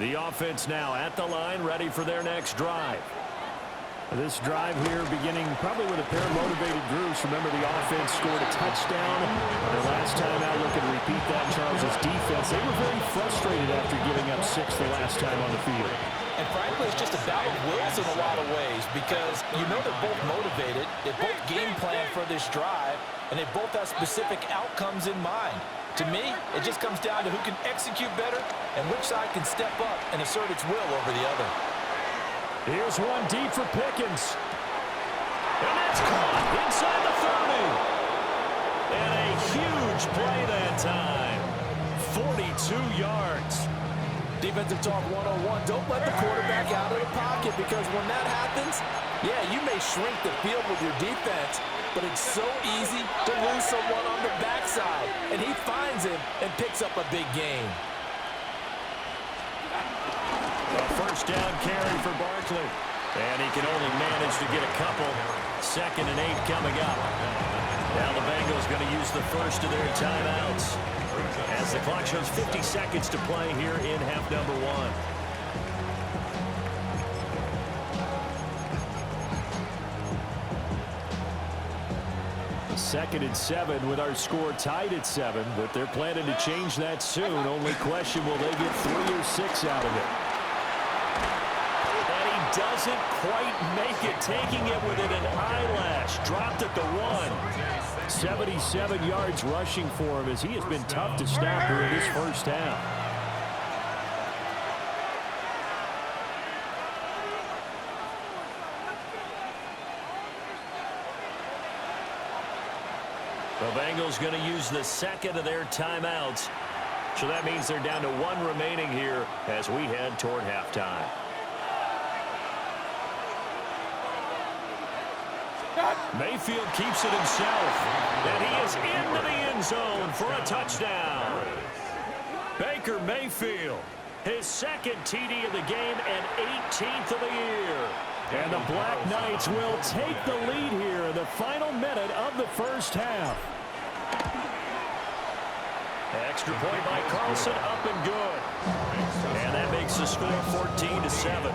The offense now at the line, ready for their next drive. This drive here beginning probably with a pair of motivated groups. Remember, the offense scored a touchdown. Their last time out, looking to repeat that. Charles' defense, they were very frustrated after giving up 6 the last time on the field. And frankly, it's just a battle of wills in a lot of ways because you know they're both motivated. They both game plan for this drive, and they both have specific outcomes in mind. To me, it just comes down to who can execute better and which side can step up and assert its will over the other. Here's one deep for Pickens. And that's caught inside the 30. And a huge play that time. 42 yards. Defensive talk 101. Don't let the quarterback out of the pocket because when that happens, yeah, you may shrink the field with your defense, but it's so easy to lose someone on the backside. And he finds him and picks up a big gain. A first down carry for Barkley. And he can only manage to get a couple. 2nd and 8 coming up. Now the Bengals going to use the first of their timeouts. As the clock shows 50 seconds to play here in half number 1. Second and 7 with our score tied at 7, but they're planning to change that soon. Only question, will they get 3 or 6 out of it? And he doesn't quite make it, taking it within an eyelash. Dropped at the 1. 77 yards rushing for him as he has been tough to stop here in this first half. The Bengals going to use the second of their timeouts. So that means they're down to 1 remaining here as we head toward halftime. Mayfield keeps it himself. And he is into the end zone for a touchdown. Baker Mayfield, his 2nd TD of the game and 18th of the year. And the Black Knights will take the lead here in the final minute of the first half. Extra point by Carlson, up and good. And that makes the score 14-7.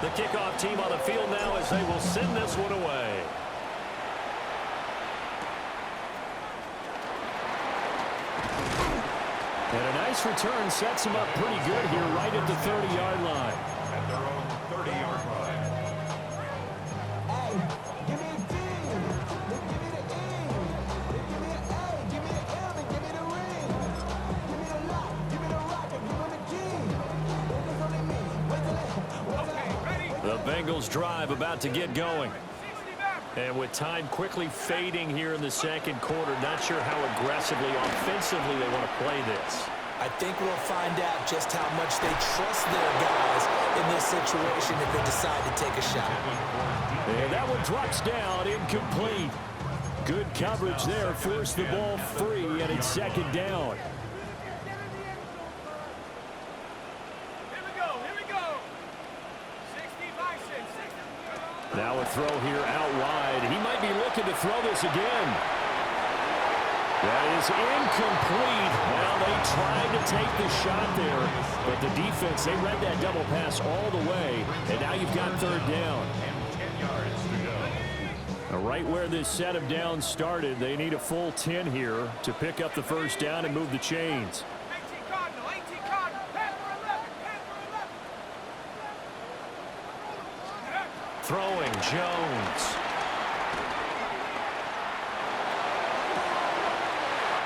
The kickoff team on the field now as they will send this one away. And a nice return sets him up pretty good here right at the 30-yard line. At their own 30-yard line. Give me a D. Give me the E. Give me an A. Give me the M. And give me the ring. Give me the lock. Give me the rock. And give me the key. It's only me. The Bengals drive about to get going. And with time quickly fading here in the second quarter, not sure how aggressively, offensively they want to play this. I think we'll find out just how much they trust their guys in this situation if they decide to take a shot. And that one drops down, incomplete. Good coverage there, forced the ball free, and it's 2nd down. Now a throw here out wide. He might be looking to throw this again. That is incomplete. Well, they tried to take the shot there, but the defense, they read that double pass all the way, and now you've got 3rd down. And 10 yards to go. Right where this set of downs started, they need a full 10 here to pick up the first down and move the chains. Throwing Jones.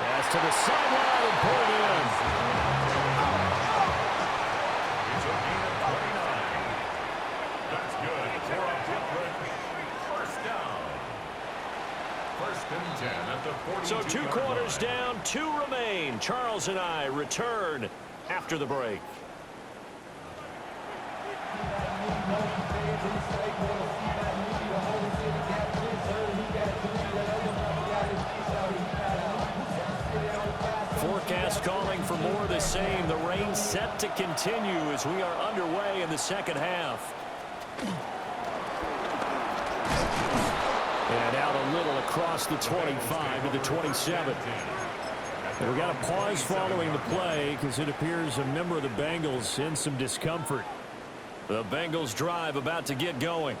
Pass to the sideline and pulled in. It's a gain of 29. That's good for a quick first down. 1st and 10 at the 42. So 2 quarters down, 2 remain. Charles and I return after the break. Forecast calling for more of the same. The rain set to continue as we are underway in the second half. And out a little across the 25 to the 27. We got a pause following the play because it appears a member of the Bengals in some discomfort. The Bengals drive about to get going.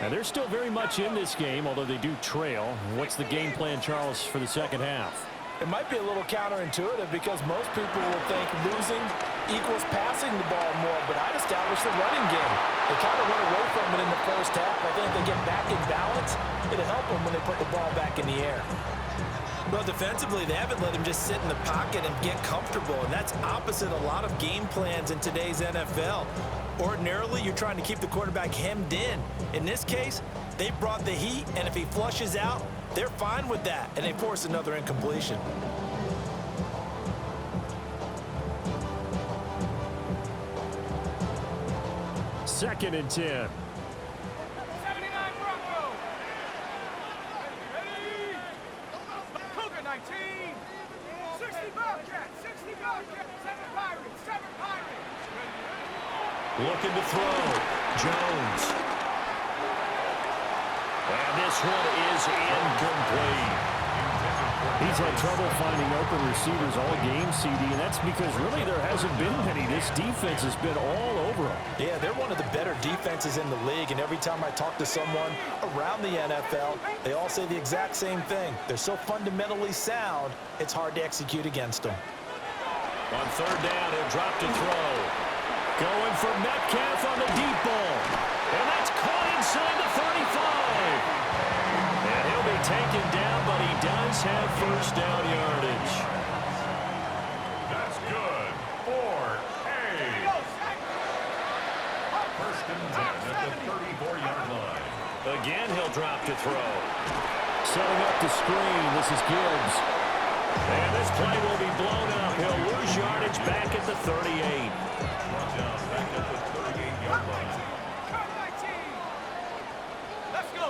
And they're still very much in this game, although they do trail. What's the game plan, Charles, for the second half? It might be a little counterintuitive because most people will think losing equals passing the ball more, but I'd establish the running game. They kind of went away from it in the first half. I think if they get back in balance, it'll help them when they put the ball back in the air. Well, defensively, they haven't let him just sit in the pocket and get comfortable, and that's opposite a lot of game plans in today's NFL. Ordinarily, you're trying to keep the quarterback hemmed in. In this case, they brought the heat, and if he flushes out, they're fine with that, and they force another incompletion. Second and 10. Looking to throw. Jones. And this one is incomplete. He's had trouble finding open receivers all game, CD, and that's because really there hasn't been many. This defense has been all over them. Yeah, they're one of the better defenses in the league, and every time I talk to someone around the NFL, they all say the exact same thing. They're so fundamentally sound, it's hard to execute against them. On third down, he'll drop to throw. Going for Metcalf on the deep ball. And that's caught inside the 35. And he'll be taken down, but he does have first down yardage. That's good. For a first and 10 at the 34-yard line. Again, he'll drop to throw. Setting up the screen. This is Gibbs. And this play will be blown up. He'll lose yardage back at the 38. Back at the 38-yard line. Let's go.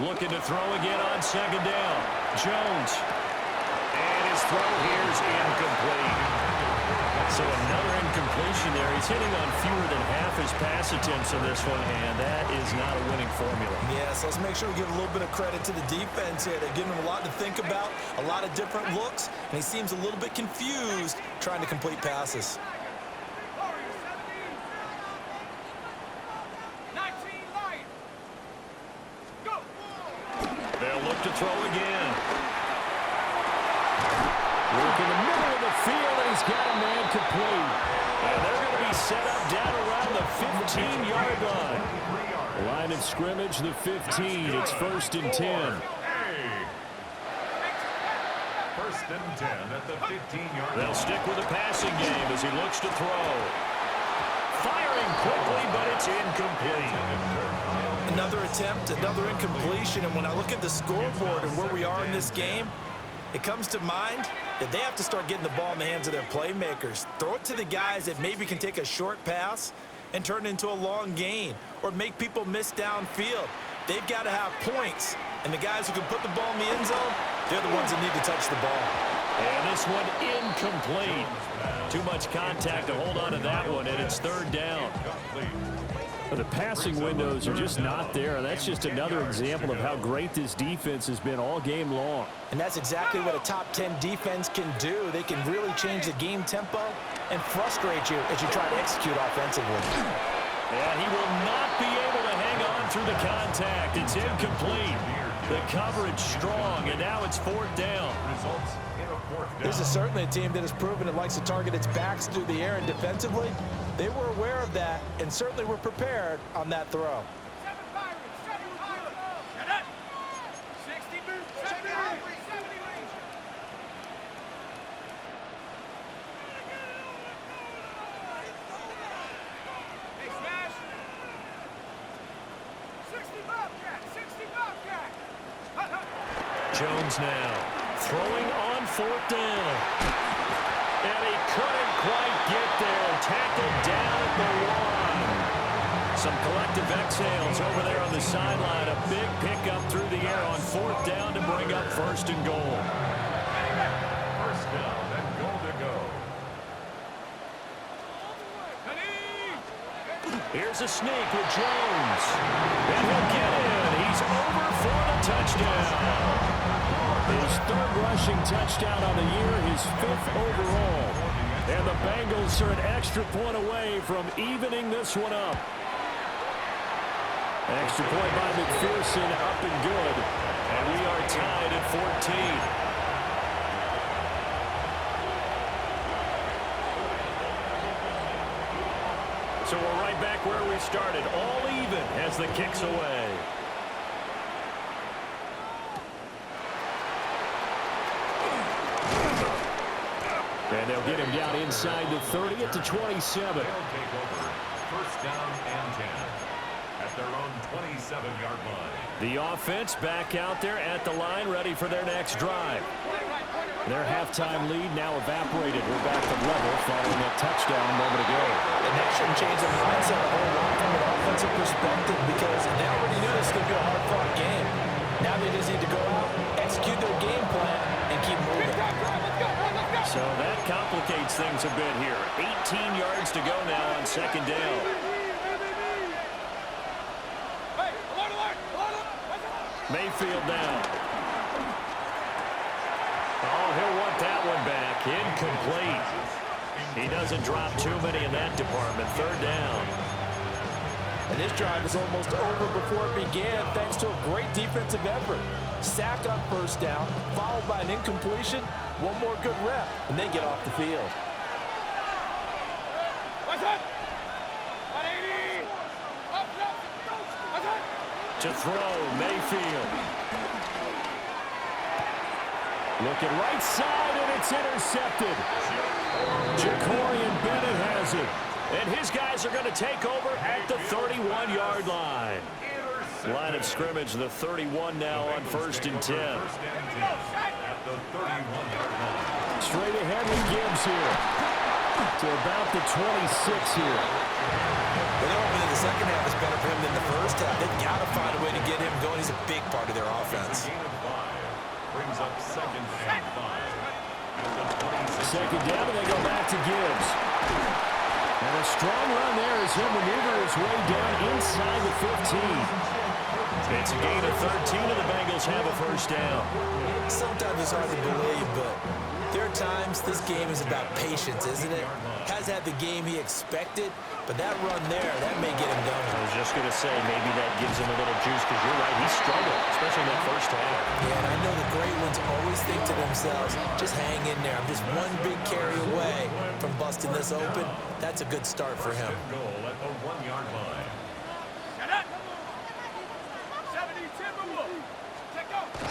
Looking to throw again on second down. Jones. And his throw here is incomplete. So another incompletion there. He's hitting on fewer than half his pass attempts in this one, and that is not a winning formula. Yes, let's make sure we give a little bit of credit to the defense here. They're giving him a lot to think about, a lot of different looks, and he seems a little bit confused trying to complete passes. They'll look to throw again. Work in the middle of the field, and he's got a man complete. And they're going to be set up down around the 15-yard line. Line of scrimmage, the 15. It's first and 10. First and 10 at the 15-yard line. They'll stick with the passing game as he looks to throw. Firing quickly, but it's incomplete. Another attempt, another incompletion, and when I look at the scoreboard and where we are in this game, it comes to mind that they have to start getting the ball in the hands of their playmakers. Throw it to the guys that maybe can take a short pass and turn it into a long gain or make people miss downfield. They've got to have points, and the guys who can put the ball in the end zone, they're the ones that need to touch the ball. And this one incomplete. Too much contact to hold on to that one, and it's third down. The passing windows are just not there. That's just another example of how great this defense has been all game long. And that's exactly what a top 10 defense can do. They can really change the game tempo and frustrate you as you try to execute offensively. And he will not be able to hang on through the contact. It's incomplete. The coverage strong, and now it's fourth down. Results in a fourth down. This is certainly a team that has proven it likes to target its backs through the air, and defensively, they were aware of that and certainly were prepared on that throw. Jones now throwing on fourth down. And he couldn't quite get there. Tackled down at the one. Some collective exhales over there on the sideline. A big pickup through the air on fourth down to bring up first and goal. First down and goal to go. Here's a sneak with Jones. And he'll get in. He's over for the touchdown. His third rushing touchdown on the year, his fifth overall. And the Bengals are an extra point away from evening this one up. Extra point by McPherson, up and good. And we are tied at 14. So we're right back where we started, all even as the kick's away. And they'll get him down inside the 30 at the 27. They'll take over. First down and 10 at their own 27-yard line. The offense back out there at the line, ready for their next drive. Their halftime lead now evaporated. We're back to level following a touchdown a moment ago. And that shouldn't change their mindset a whole lot from an offensive perspective because they already knew this was going to be a hard-fought game. Now they just need to go out, execute their game plan, and keep moving. So that complicates things a bit here. 18 yards to go now on second down. Mayfield down. Oh, he'll want that one back. Incomplete. He doesn't drop too many in that department. Third down. And this drive is almost over before it began thanks to a great defensive effort. Sack on first down, followed by an incompletion. One more good rep, and they get off the field. To throw, Mayfield. Looking right side, and it's intercepted. Jacorian Bennett has it. And his guys are going to take over at the 31-yard line. Line of scrimmage, the 31 now on first and 10. Straight ahead with Gibbs here. To about the 26 here. They don't believe the second half is better for him than the first half. They've got to find a way to get him going. He's a big part of their offense. Brings up second and 5. Second down, and they go back to Gibbs. And a strong run there as he'll maneuver his way down inside the 15. It's a gain of 13, and the Bengals have a first down. Sometimes it's hard to believe, but there are times this game is about patience, isn't it? Has had the game he expected, but that run there, that may get him going. I was just going to say, maybe that gives him a little juice, because you're right, he struggled, especially in that first half. Yeah, and I know the great ones always think to themselves, just hang in there. I'm just one big carry away from busting this open. That's a good start for him. Goal at the 1-yard line.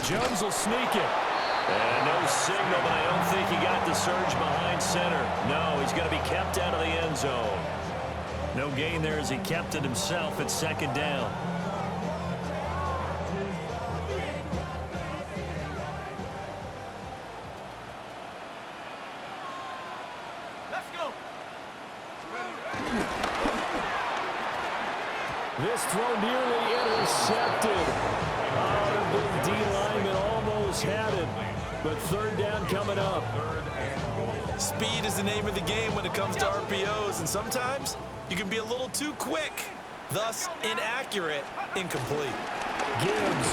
Jones will sneak it. And no signal, but I don't think he got the surge behind center. No, he's going to be kept out of the end zone. No gain there as he kept it himself at second down. Let's go. This throw nearly intercepted. The D lineman almost had it, but third down coming up. Speed is the name of the game when it comes to RPOs, and sometimes you can be a little too quick, thus inaccurate, incomplete. Gibbs.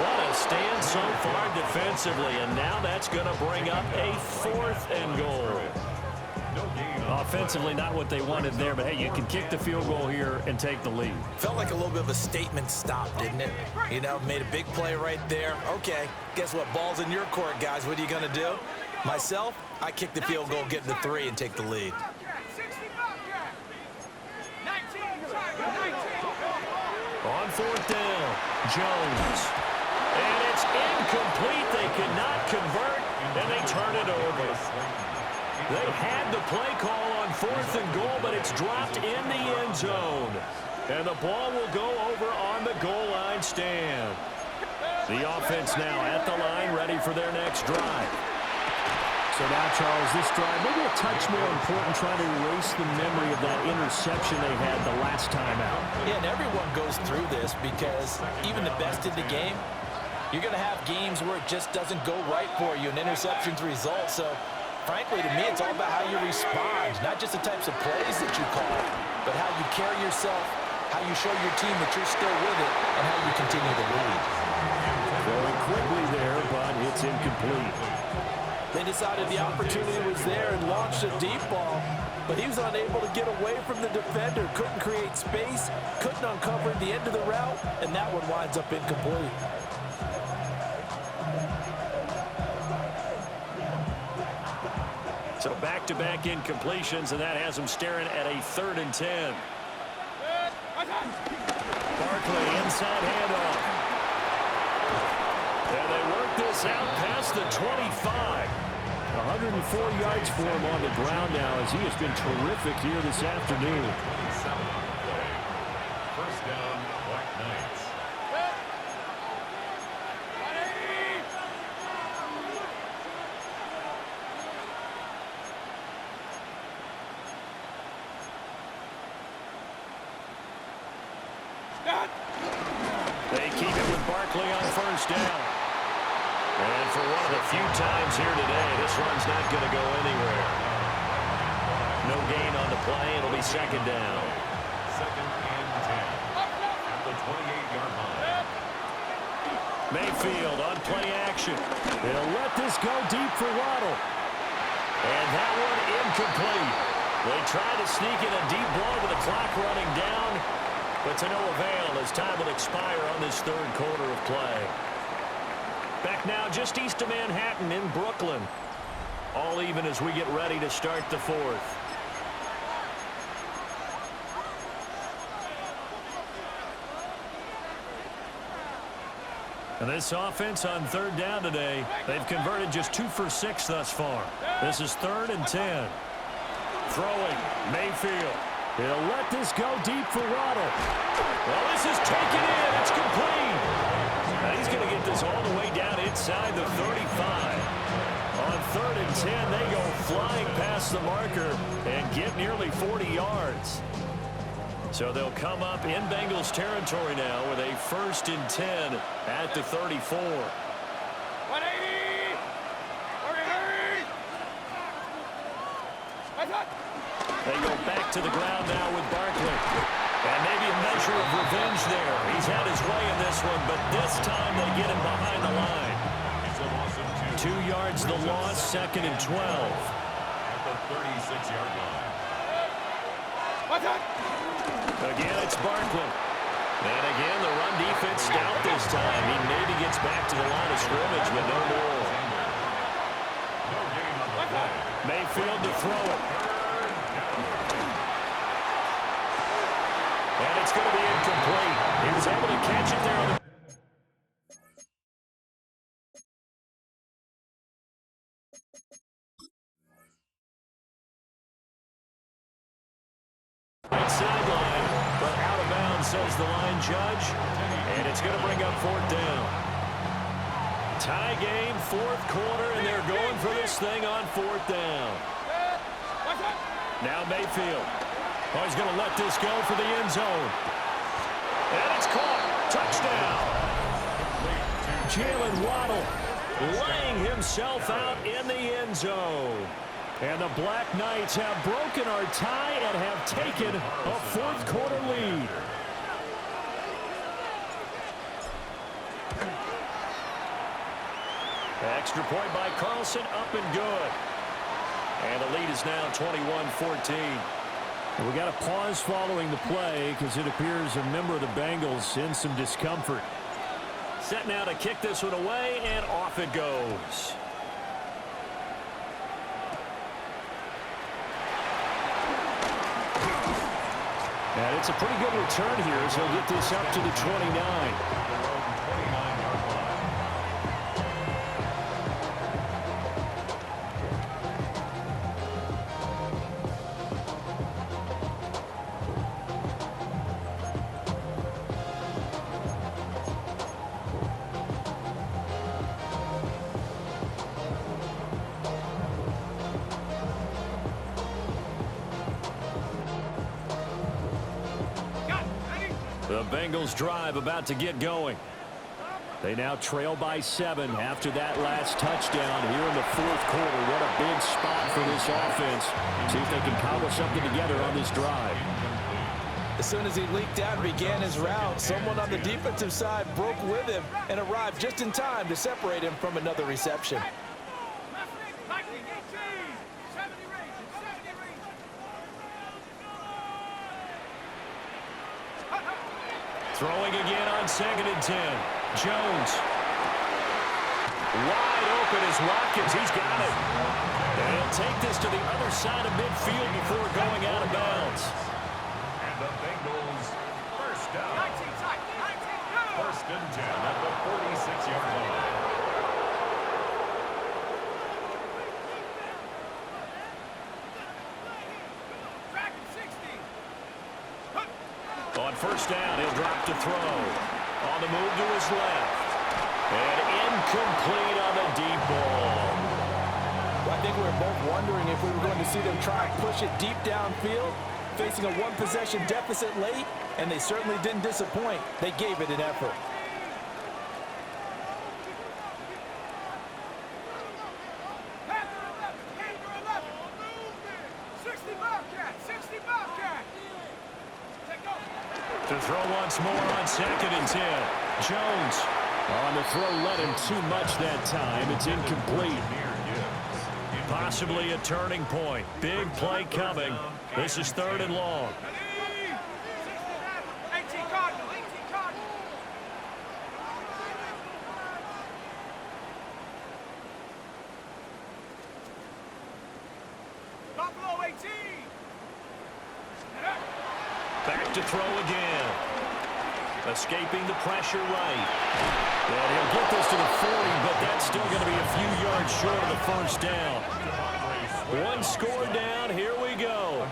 What a stand so far defensively, and now that's going to bring up a fourth and goal. Offensively, not what they wanted there, but hey, you can kick the field goal here and take the lead. Felt like a little bit of a statement stop, didn't it? You know, made a big play right there. Okay, guess what? Ball's in your court, guys. What are you going to do? Myself, I kick the field goal, get the 3, and take the lead. On fourth down, Jones. And it's incomplete. They cannot convert, and they turn it over. They had the play call on fourth and goal, but it's dropped in the end zone. And the ball will go over on the goal line stand. The offense now at the line, ready for their next drive. So now, Charles, this drive maybe a touch more important, trying to erase the memory of that interception they had the last time out. Yeah, and everyone goes through this because even the best in the game, you're going to have games where it just doesn't go right for you, and interceptions result. So Frankly, to me, it's all about how you respond, not just the types of plays that you call, but how you carry yourself, how you show your team that you're still with it, and how you continue to lead. Throwing quickly there, but it's incomplete. They decided the opportunity was there and launched a deep ball, but he was unable to get away from the defender, couldn't create space, couldn't uncover the end of the route, and that one winds up incomplete. So back-to-back incompletions, and that has them staring at a 3rd and 10. Barkley, inside handoff. And they work this out past the 25. 104 yards for him on the ground now, as he has been terrific here this afternoon. 27 on the play. First down, Black Knights. They keep it with Barkley on first down. And for one of the few times here today, this run's not going to go anywhere. No gain on the play. It'll be 2nd down. 2nd and 10. At the 28-yard line. Mayfield on play action. They'll let this go deep for Waddle. And that one incomplete. They try to sneak in a deep ball with the clock running down, but to no avail as time will expire on this 3rd quarter of play. Back now just east of Manhattan in Brooklyn. All even as we get ready to start the 4th. And this offense on 3rd down today, they've converted just 2 for 6 thus far. This is 3rd and 10. Throwing, Mayfield. He'll let this go deep for Waddle. Well, this is taken in. It's complete. Now he's going to get this all the way down inside the 35. On 3rd and 10, they go flying past the marker and get nearly 40 yards. So they'll come up in Bengals territory now with a 1st and 10 at the 34. 180! Hurry! They go back to the ground now with Barkley. And maybe a measure of revenge there. He's had his way in this one, but this time they get him behind the line. 2 yards the loss, 2nd and 12. At the 36-yard line. Again, it's Barkley. And again, the run defense stout this time. He maybe gets back to the line of scrimmage, but no more. No gain on the play. Mayfield to throw it. And it's going to be incomplete. He was able to catch it there on the right sideline, but out of bounds, says the line judge. And it's going to bring up 4th down. Tie game, 4th quarter, and they're going for this thing on 4th down. Now Mayfield. Oh, he's going to let this go for the end zone. And it's caught. Touchdown. Jalen Waddle laying himself out in the end zone. And the Black Knights have broken our tie and have taken a 4th quarter lead. Extra point by Carlson, up and good. And the lead is now 21-14. We got a pause following the play because it appears a member of the Bengals in some discomfort. Set now to kick this one away, and off it goes. And it's a pretty good return here, so he'll get this up to the 29. The Bengals drive about to get going. They now trail by 7 after that last touchdown here in the 4th quarter. What a big good spot for this offense. See if they can cobble something together on this drive. As soon as he leaked out and began his route, someone on the defensive side broke with him and arrived just in time to separate him from another reception. Throwing again on 2nd and 10. Jones. Wide open is Watkins. He's got it. And he'll take this to the other side of midfield before going out of bounds. And the Bengals first down. First and 10 at the 46-yard line. On first down, he'll drop to throw. On the move to his left. And incomplete on the deep ball. Well, I think we were both wondering if we were going to see them try and push it deep downfield, facing a one-possession deficit late, and they certainly didn't disappoint. They gave it an effort. To throw once more on 2nd and 10. Jones on the throw, led him too much that time. It's incomplete. Possibly a turning point. Big play coming. This is 3rd and long. Back to throw again. Escaping the pressure right. And he'll get this to the 40, but that's still going to be a few yards short of the first down. One score down. Here we go.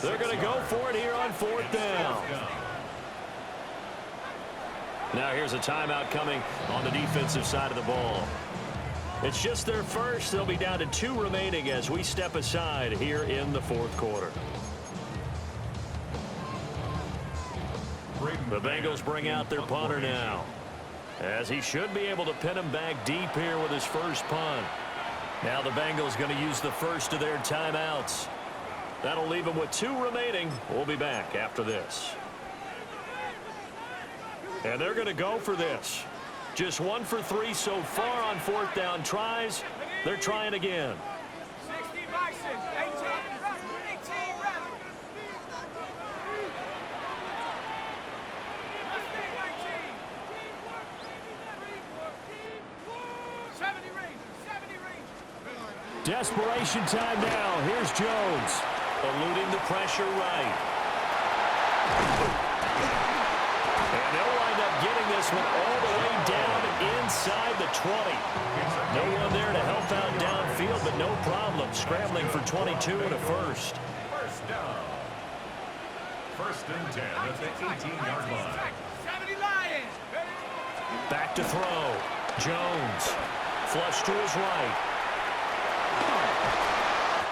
They're going to go for it here on 4th down. Now here's a timeout coming on the defensive side of the ball. It's just their first. They'll be down to 2 remaining as we step aside here in the 4th quarter. The Bengals bring out their punter now, as he should be able to pin him back deep here with his first punt. Now the Bengals going to use the first of their timeouts. That'll leave them with 2 remaining. We'll be back after this. And they're going to go for this. Just 1 for 3 so far on 4th down tries. They're trying again. 60 Bison, 18 run. 70 Rangers. Desperation time now. Here's Jones. Eluding the pressure right. And they'll wind up getting this one all the way down inside the 20. No one there to help out downfield, but no problem. Scrambling for 22 and a first. First down. First and 10 at the 18-yard line. 70 Lions. Back to throw. Jones. Flush to his right.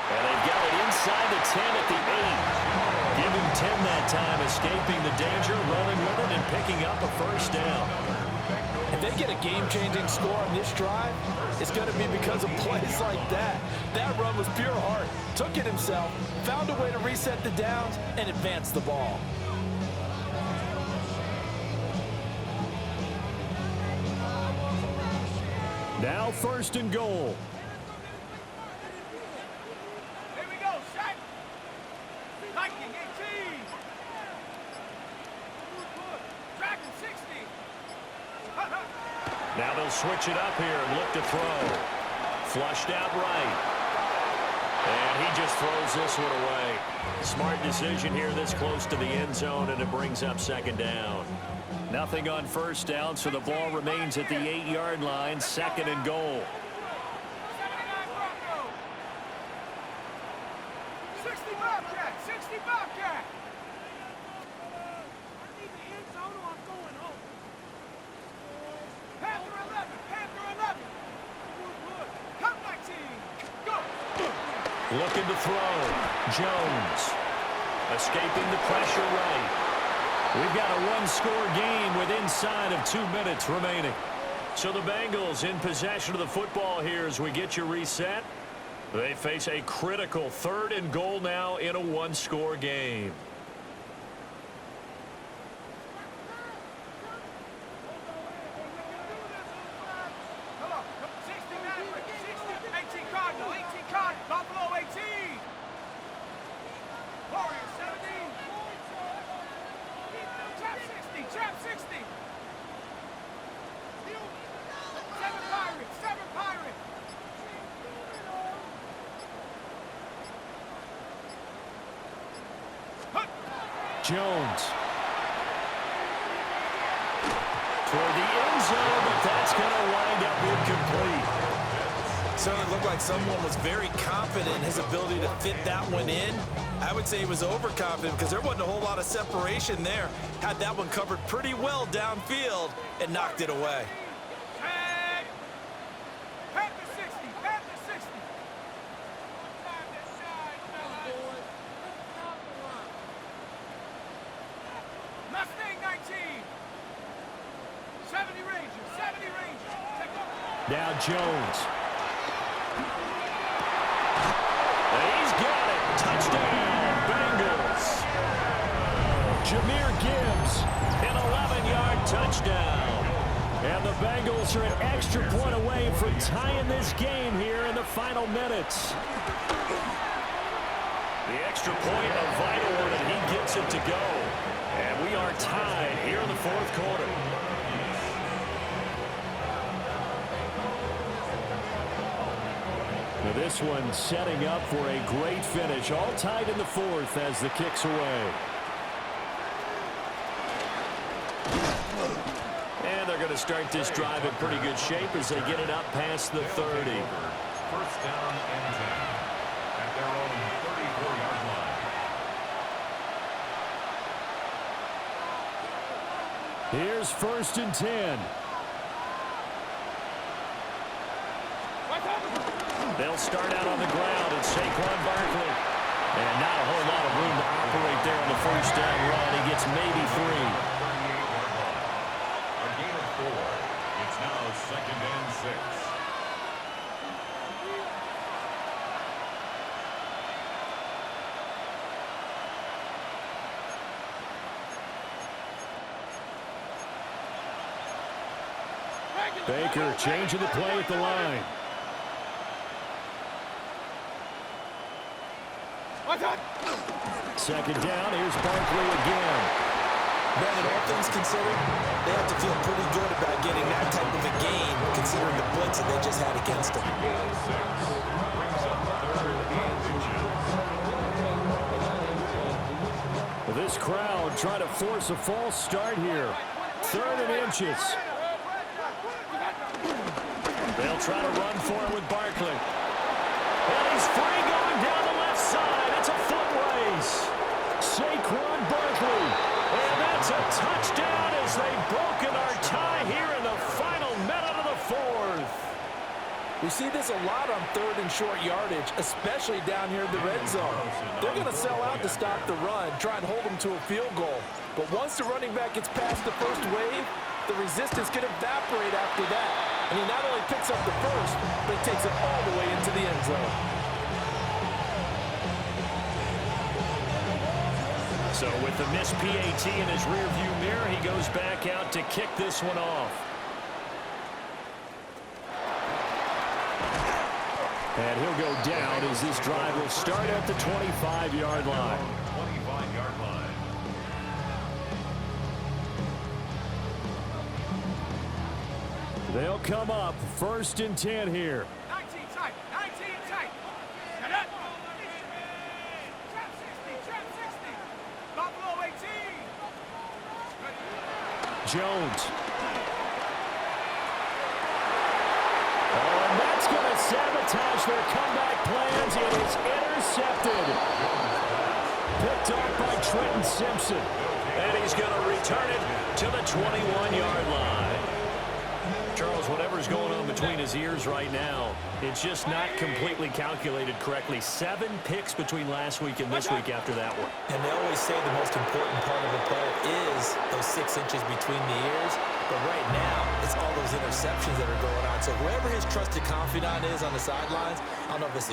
And they've got it inside the 10 at the 8. Give him 10 that time, escaping the danger, running with it, and picking up a first down. If they get a game-changing score on this drive, it's going to be because of plays like that. That run was pure heart. Took it himself, found a way to reset the downs, and advance the ball. Now 1st and goal. Here we go, set. Viking 18. Dragon 60. Now they'll switch it up here and look to throw. Flushed out right. And he just throws this one away. Smart decision here this close to the end zone, and it brings up 2nd down. Nothing on 1st down, so the ball remains at the 8-yard line, 2nd and goal. 79 Bronco. 60 Bobcat. 60 Bobcat. I need the end zone or I'm going home. Panther 11. Panther 11. Come back team. Go. Looking to throw. Jones. Escaping the pressure right. We've got a 1-score game with inside of 2 minutes remaining. So the Bengals in possession of the football here as we get you reset. They face a critical 3rd and goal now in a one-score game. Jones. Toward the end zone, but that's going to wind up incomplete. So it looked like someone was very confident in his ability to fit that one in. I would say he was overconfident because there wasn't a whole lot of separation there. Had that one covered pretty well downfield and knocked it away. Now Jones. He's got it. Touchdown, Bengals. Jahmyr Gibbs, an 11-yard touchdown. And the Bengals are an extra point away from tying this game here in the final minutes. The extra point, a vital one, and he gets it to go. And we are tied here in the 4th quarter. Now this one setting up for a great finish. All tied in the 4th as the kick's away. And they're going to start this drive in pretty good shape as they get it up past the 30. First down and 10 at their own 34-yard line. Here's 1st and 10. They'll start out on the ground. It's Saquon Barkley. And not a whole lot of room to operate there on the 1st down run. He gets maybe 3. 38-yard line. A gain of 4. It's now 2nd and 6. Baker changing the play at the line. Second down, here's Barkley again. Brandon, all things considered, they have to feel pretty good about getting that type of a gain, considering the blitz that they just had against them. This crowd trying to force a false start here. 3rd and inches. They'll try to run for it with Barkley. And he's free going down the left side. It's a foot race. Saquon Barkley. And that's a touchdown as they've broken our tie here in the final minute of the 4th. We see this a lot on 3rd and short yardage, especially down here in the red zone. They're going to sell out to stop the run, try and hold them to a field goal. But once the running back gets past the first wave, the resistance can evaporate after that. And he not only picks up the first, but he takes it all the way into the end zone. So with the missed PAT in his rearview mirror, he goes back out to kick this one off. And he'll go down as this drive will start at the 25-yard line. 25-yard line. They'll come up 1st and 10 here. 19 tight. 19 tight. Set up. Trap 60. Trap 60. Buffalo 18. Jones. Oh, and that's going to sabotage their comeback plans. It is intercepted. Picked off by Trenton Simpson. And he's going to return it to the 21-yard line. Charles, whatever's going on between his ears right now, it's just not completely calculated correctly. 7 picks between last week and this week after that one. And they always say the most important part of a player is those 6 inches between the ears. But right now, it's all those interceptions that are going on. So whoever his trusted confidant is on the sidelines, I don't know if it's